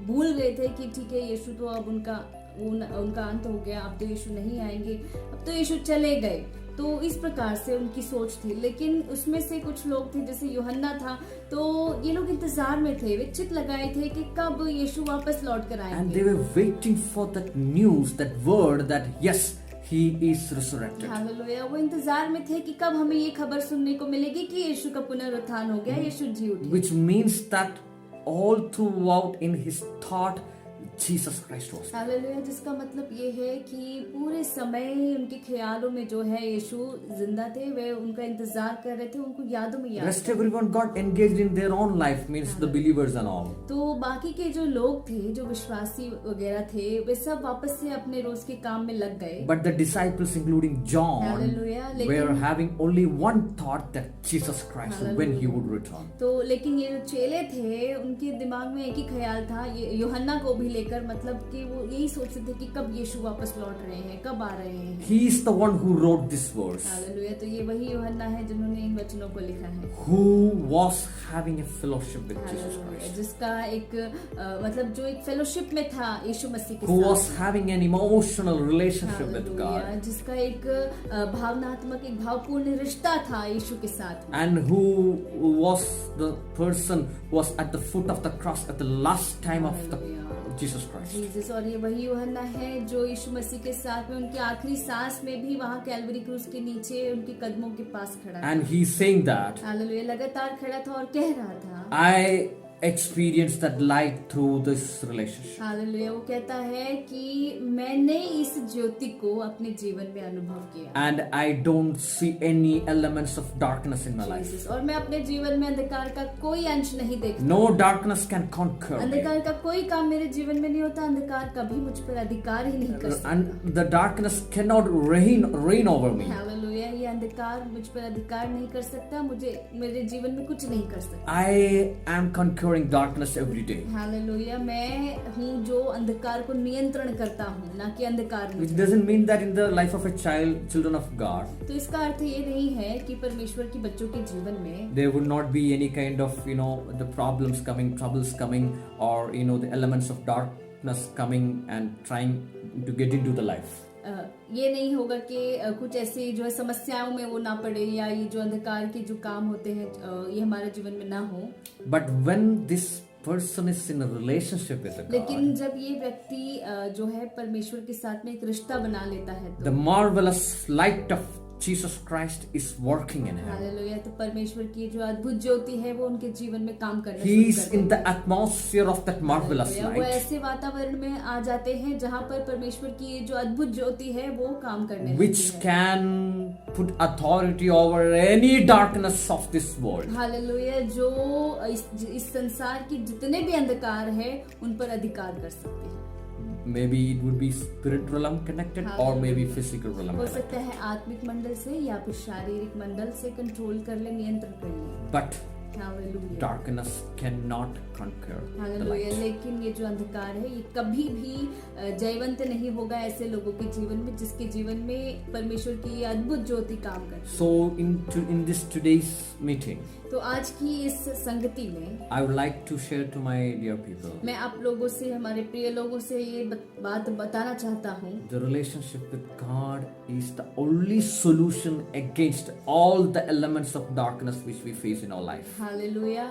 भूल गए थे कि ठीक है, यीशु तो अब उनका अंत हो गया, अब तो यीशु नहीं आएंगे, अब तो यीशु चले गए। तो इस प्रकार से उनकी सोच थी। लेकिन उसमें से कुछ लोग थे, जैसे यूहन्ना था, तो ये लोग इंतजार में थे, वे चित लगाए थे कि कब यीशु वापस लौट कर आएंगे। And they were waiting for that news, that word that yes, he is resurrected. Hallelujah. वो इंतजार में थे कि कब हमें ये खबर सुनने को मिलेगी कि यीशु का पुनरुत्थान हो गया, यीशु जी उठे। Which means that all throughout in his thought, Jesus Christ was. Hallelujah. जिसका मतलब ये है कि पूरे समय उनके ख्यालों में जो है यीशु जिंदा थे, वे उनका इंतजार कर रहे थे, उनको यादों में याद। Rest everyone got engaged in their own life, means the believers and all. तो बाकी के जो लोग थे, जो विश्वासी वगैरह थे, वे सब वापस से अपने रोज के काम में लग गए। But the disciples, including John, hallelujah. were having only one thought, that Jesus Christ when he would return. तो लेकिन ये जो चेले थे, उनके दिमाग में एक ही ख्याल था, यूहन्ना को भी लेकर, मतलब कि वो यही सोचते थे कि कब यीशु वापस लौट रहे हैं, कब आ रहे हैं। He is the one who wrote this verse. Hallelujah. तो ये वही यूहन्ना है जिन्होंने इन वचनों को लिखा है। Who was having a fellowship with Jesus Christ. जिसका एक मतलब जो एक फेलोशिप में था यीशु मसीह के साथ। Who was having an emotional relationship with God. जिसका एक भावनात्मक, एक भावपूर्ण रिश्ता था यीशु के साथ। And who was the person who was at the foot of the cross at the last time of the Jesus Christ. Jesus. और ये वही यूहन्ना है जो यीशु मसीह के साथ में उनकी आखिरी सांस में भी वहाँ कैलवरी क्रूज के नीचे उनके कदमों के पास खड़ा था। And he's saying that hallelujah. लगातार खड़ा था और कह रहा था, I experienced that light through this relationship. Hallelujah. वो कहता है कि मैंने इस ज्योति को अपने जीवन में अनुभव किया। And I don't see any elements of darkness in my life. Jesus. और मैं अपने जीवन में अंधकार का कोई अंश नहीं देखता। No darkness can conquer me. अंधकार का कोई काम मेरे जीवन में नहीं होता, अंधकार कभी मुझ पर अधिकार ही नहीं कर सकता। And the darkness cannot reign over me. Hallelujah. ये अंधकार मुझ पर अधिकार नहीं कर सकता, मुझे मेरे जीवन में कुछ नहीं कर सकता। I am conquering darkness every day. Hallelujah. मैं हूँ जो अंधकार को नियंत्रण करता हूँ, ना कि अंधकार Which मुझे। doesn't mean that in the life of a children of God, तो इसका अर्थ ये नहीं है कि परमेश्वर के बच्चों के जीवन में there would not be any kind of the problems coming, troubles coming, or the elements of darkness coming and trying to get into the life. ये नहीं होगा कि कुछ ऐसी जो है समस्याओं में वो ना पड़े, या ये जो अंधकार के जो काम होते हैं ये हमारे जीवन में ना हो। But when this person is in a relationship with God, लेकिन जब ये व्यक्ति जो है परमेश्वर के साथ में एक रिश्ता बना लेता है, the marvelous light of Jesus Christ is working in him. Hallelujah. तो परमेश्वर की जो अद्भुत ज्योति है वो उनके जीवन में काम करना He शुरू is कर in देती the atmosphere of that है। marvelous hallelujah. वो light. ऐसे वातावरण में आ जाते हैं जहाँ पर परमेश्वर की ये जो अद्भुत ज्योति है वो काम करने Which लगती है। can put authority over any darkness of this world. Hallelujah. जो इस संसार की जितने भी अंधकार है उन पर अधिकार कर सकते हैं। Maybe it would be spirit realm connected or maybe physical realm हो connected. सकता है आत्मिक मंडल से या फिर शारीरिक मंडल से कंट्रोल कर ले, नियंत्रण कर ले। But hallelujah. darkness cannot conquer the hallelujah. light. लेकिन ये जो अंधकार है ये कभी भी जयवंत नहीं होगा ऐसे लोगों के जीवन में जिसके जीवन में परमेश्वर की ये अद्भुत ज्योति काम करती है। So in this today's meeting, तो आज की इस संगति में I would like to share to my dear people मैं आप लोगों से, हमारे प्रिय लोगों से ये बात बताना चाहता हूँ। the relationship with God is the only solution against all the elements of darkness which we face in our life. Hallelujah.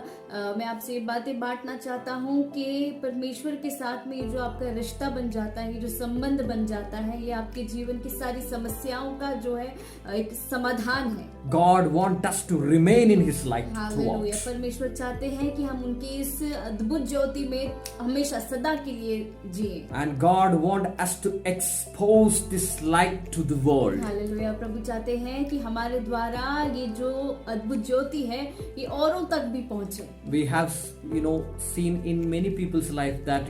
मैं आपसे ये बातें बांटना चाहता हूँ कि परमेश्वर के साथ में ये जो आपका रिश्ता बन जाता है, ये जो संबंध बन जाता है, ये आपके जीवन की सारी समस्याओं का जो है एक समाधान है। God wants us to remain in His light hallelujah. throughout. परमेश्वर चाहते हैं कि हम उनकी इस अद्भुत ज्योति में हमेशा सदा के लिए जिए। And God wants us to expose this light to the world. Hallelujah. प्रभु चाहते हैं कि हमारे द्वारा ये जो अद्भुत ज्योति है ये औरों तक भी पहुंचे। We have, seen in many people's life that,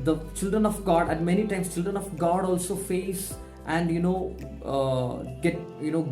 the children of God, and many times children of God also face and, get,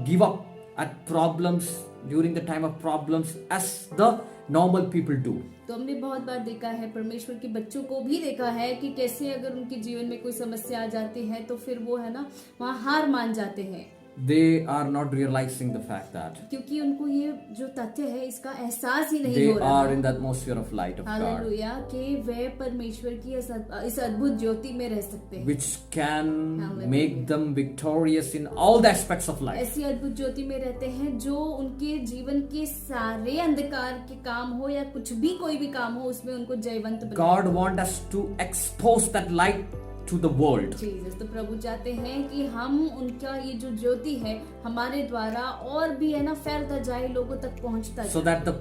give up at problems during the time of problems as the normal people do. तो हमने बहुत बार देखा है, परमेश्वर के बच्चों को भी देखा है कि कैसे अगर उनके जीवन में कोई समस्या आ जाती है तो फिर वो है ना वहाँ हार मान जाते हैं। They are not realizing the fact that क्योंकि उनको ये जो तथ्य है इसका एहसास ही नहीं they हो रहा। are in the atmosphere of light of God, hallelujah. कि वे परमेश्वर की इस अद्भुत ज्योति में रह सकते हैं, which can Hallelujah. make them victorious in all the aspects of life. ऐसी अद्भुत ज्योति में रहते हैं जो उनके जीवन के सारे अंधकार के काम हो या कुछ भी कोई भी काम हो उसमें उनको जयवंत बनाए। God wants us to expose that light to the world. Jesus. तो प्रभु चाहते हैं कि हम उनका ये जो ज्योति है हमारे द्वारा और भी है ना फैलता जाए, लोगों तक पहुंचता So जाए। that the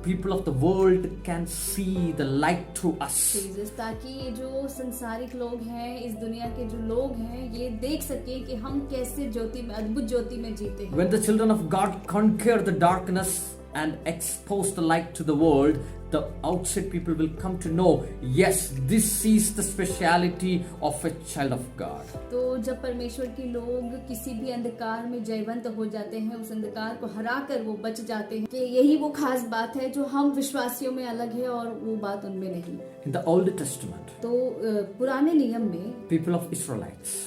people of the world can see the light through us. Jesus. ताकि ये जो संसारिक लोग हैं, इस दुनिया के जो लोग हैं, ये देख सके कि हम कैसे ज्योति में, अद्भुत ज्योति में जीते हैं। When the children of God conquer the darkness and expose the light to the world, the outside people will come to know, yes, this is the speciality of a child of God. तो जब परमेश्वर के लोग किसी भी अंधकार में जयवंत हो जाते हैं, उस अंधकार को हरा कर वो बच जाते हैं कि यही वो खास बात है जो हम विश्वासियों में अलग है और वो बात उनमें नहीं। In the Old Testament, तो पुराने नियम में people of Israelites,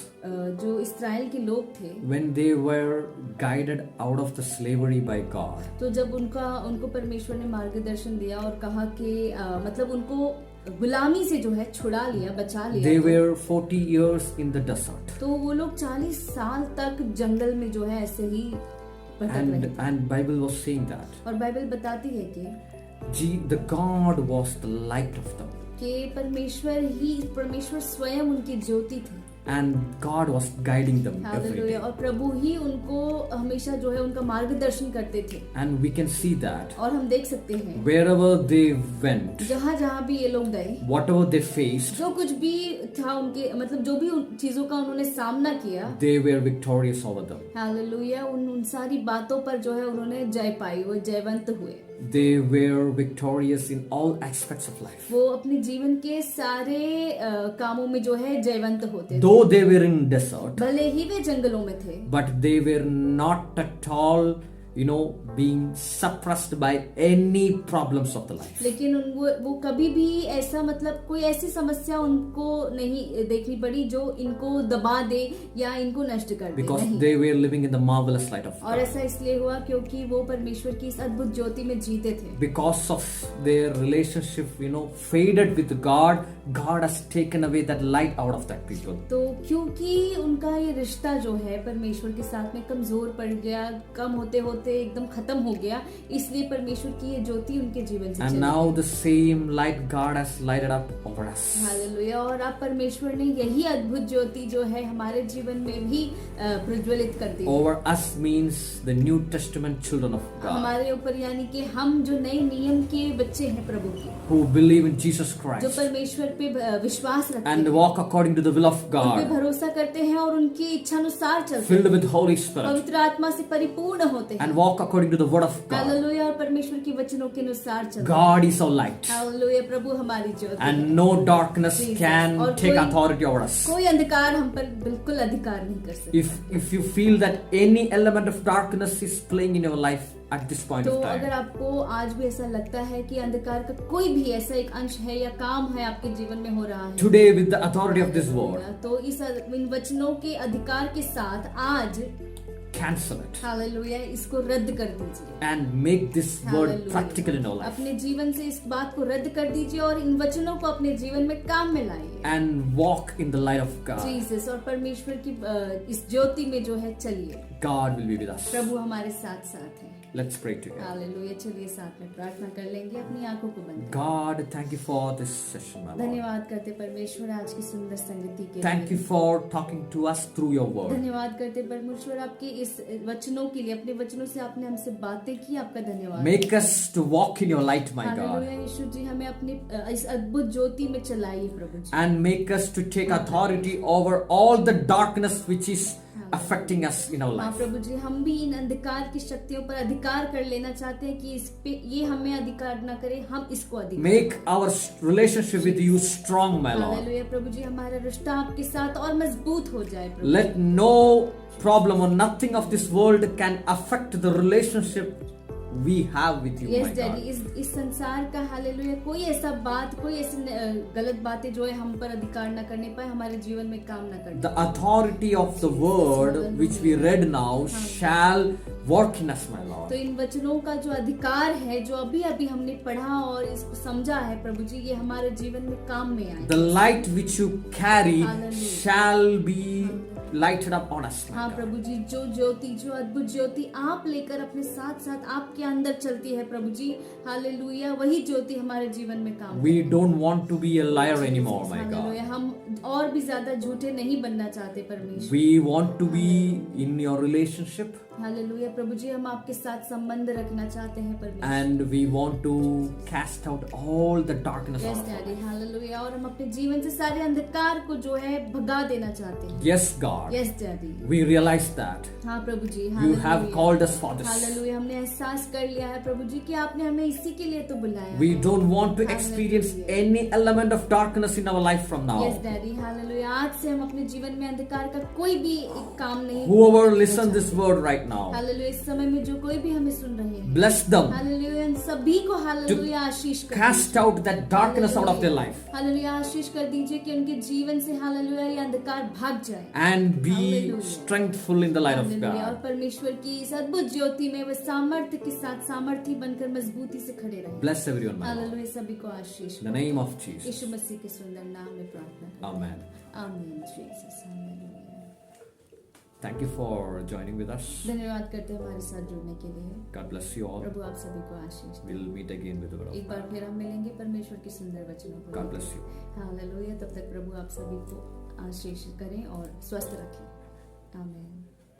जो इस्राएल के लोग थे, when they were guided out of the slavery by God, तो जब उनको परमेश्वर ने मार्गदर्शन दिया और कहा कि मतलब उनको गुलामी से जो है छुड़ा लिया, बचा लिया, they were 40 years in the desert. तो वो लोग 40 साल तक जंगल में जो है ऐसे ही भटक रहे थे। And Bible was saying that और बाइबल बताती है कि the God was the light of them. परमेश्वर स्वयं उनकी ज्योति थे। And God was guiding them every hallelujah. day. और प्रभु ही उनको हमेशा जो है उनका मार्गदर्शन करते थे। And we can see that और हम देख सकते हैं wherever they went, जहाँ भी ये लोग गए, whatever they faced, जो कुछ भी था उनके, मतलब जो भी उन चीजों का उन्होंने सामना किया, they were victorious over them. Hallelujah, उन सारी बातों पर जो है उन्होंने जय पाई, वो जयवंत हुए। They were victorious in all aspects of life. वो अपने जीवन के सारे कामों में जो है जयवंत होते थे। Though they were in desert, भले ही वे जंगलों में थे, but they were not at all, being suppressed by any problems of the life. लेकिन वो कभी भी ऐसा, मतलब कोई ऐसी समस्या उनको नहीं देखनी पड़ी जो इनको दबा दे या इनको नष्ट कर दे। Because नहीं। they were living in the marvelous light of और God. ऐसा इसलिए हुआ क्योंकि वो परमेश्वर की इस अद्भुत ज्योति में जीते थे। Because of their relationship, faded with God, God has taken away that light out of that people. तो क्योंकि उनका ये रिश्ता जो है परमेश्वर के साथ में कमजोर पड़ गया, कम होते होते होते एकदम खत्म हो गया, इसलिए परमेश्वर की ये ज्योति उनके जीवन से And चली now गई। the same light God has lighted up over us. Hallelujah. और अब परमेश्वर ने यही अद्भुत ज्योति जो है हमारे जीवन में भी प्रज्वलित कर दी। Over us means the New Testament children of God हमारे ऊपर यानी कि हम जो नए नियम के बच्चे हैं प्रभु के, who believe in Jesus जो Christ परमेश्वर पे विश्वास रखते and हैं, walk according to the will of उन पे God, भरोसा करते हैं और उनकी इच्छानुसार चलते हैं, filled with Holy Spirit, पवित्र आत्मा से परिपूर्ण होते हैं। and walk according to the word of God. Hallelujah. और परमेश्वर के वचनों के अनुसार चलते हैं। God is our light, hallelujah. प्रभु हमारी ज्योति है। and no darkness Jesus. can और take कोई- authority over us. कोई अंधकार हम पर बिल्कुल अधिकार नहीं कर सकता। If you feel that any element of darkness is playing in your life at this point तो of अगर time, आपको आज भी ऐसा लगता है कि अंधकार का कोई भी ऐसा एक अंश है या काम है आपके जीवन में हो रहा है, today with the authority of this word, तो इन वचनों के अधिकार के साथ आज cancel it हालेलुया इसको रद्द कर दीजिए। and make this word hallelujah. practical in our life अपने जीवन से इस बात को रद्द कर दीजिए और इन वचनों को अपने जीवन में काम में लाइए। and walk in the light of God. Jesus और परमेश्वर की इस ज्योति में जो है चलिए। God will be with us. प्रभु हमारे साथ साथ है। Let's pray together. हालेलुया। चलिए साथ में प्रार्थना कर लेंगे, अपनी आंखों को बंद करें। God, thank you for this session, my Lord. धन्यवाद करते परमेश्वर आज की सुंदर संगति के Thank you लिए। for talking to us through your word. धन्यवाद करते परमेश्वर आपके इस वचनों के लिए, अपने वचनों से आपने हमसे बातें की, आपका धन्यवाद। Make us to walk in your light, my God, hallelujah. Yeshu ji हमें अपनी इस अद्भुत ज्योति में चलाइए प्रभु जी। and make us to take authority over all the darkness which is affecting us in our हाँ life. प्रभु जी, हम भी इन अंधकार की शक्तियों पर अधिकार कर लेना चाहते हैं कि इस पे ये हमें अधिकार न करे, हम इसको अधिकार। Make our relationship with you strong, my Lord. Hallelujah प्रभु जी, हमारा रिश्ता आपके साथ और मजबूत हो जाए प्रभु। Let no problem or nothing of this world can affect the relationship we have with you, yes my daddy, God. इस संसार का हालेलुया कोई ऐसा बात, कोई ऐसी गलत बातें जो है हम पर अधिकार न करने पाए, हमारे जीवन में काम न करने। The authority of the word which we read now shall work in us, my तो Lord. इन वचनों का जो अधिकार है, जो अभी अभी हमने पढ़ा और इसको समझा है प्रभु जी, ये हमारे जीवन में काम में आए। The light which you carry Hallelujah. shall be lighted up on us, my हाँ God. प्रभु जी, जो ज्योति, जो अद्भुत ज्योति आप लेकर अपने साथ साथ आपके अंदर चलती है प्रभु जी, हालेलुया, वही ज्योति हमारे जीवन में काम We don't want to be a liar anymore, my hallelujah. God. हम और भी ज्यादा झूठे नहीं बनना चाहते परमेश्वर। We want to be in your relationship, hallelujah प्रभु जी, हम आपके साथ संबंध रखना चाहते हैं परमेश्वर। and we want to cast out all the darkness yes out of our daddy, life. Hallelujah. और हम अपने जीवन से सारे अंधकार को जो है भगा देना चाहते हैं। Yes, God. Yes daddy, We realize that हाँ प्रभु जी, you have called us for this. Hallelujah. हमने एहसास कर लिया है प्रभु जी कि आपने हमें इसी के लिए तो बुलाया। We don't want to experience any element of darkness in our life from now. Yes daddy, hallelujah. आज से हम अपने जीवन में अंधकार का कोई भी एक काम नहीं। Whoever listens this word right now, hallelujah, इस समय में जो कोई भी हमें सुन रहे हैं, bless them. हालेलुया, इन सभी को हालेलुया आशीष कर Cast out that darkness out of their life hallelujah आशीष कर दीजिए कि उनके जीवन से हालेलुया ये अंधकार भाग जाए। and be Hallelujah. strengthful in the light of hallelujah. और God. परमेश्वर की इस अद्भुत ज्योति में वे सामर्थ्य के साथ सामर्थी बनकर मजबूती से खड़े रहे। Bless everyone, my Lord. Hallelujah, सभी को आशीष। In the name of Jesus. यीशु मसीह के सुंदर नाम में प्रार्थना करते Amen. हैं। आमीन। Jesus, hallelujah. Thank you for joining with us. धन्यवाद करते हैं हमारे साथ जुड़ने के लिए। God bless you all. प्रभु आप सभी को आशीष दें। We'll meet again with the word of एक बार God. फिर हम मिलेंगे परमेश्वर के सुंदर वचनों को God लेकर। bless you. हालेलुया। तब तक प्रभु आप सभी को आशीष करें और स्वस्थ रखें। आमीन।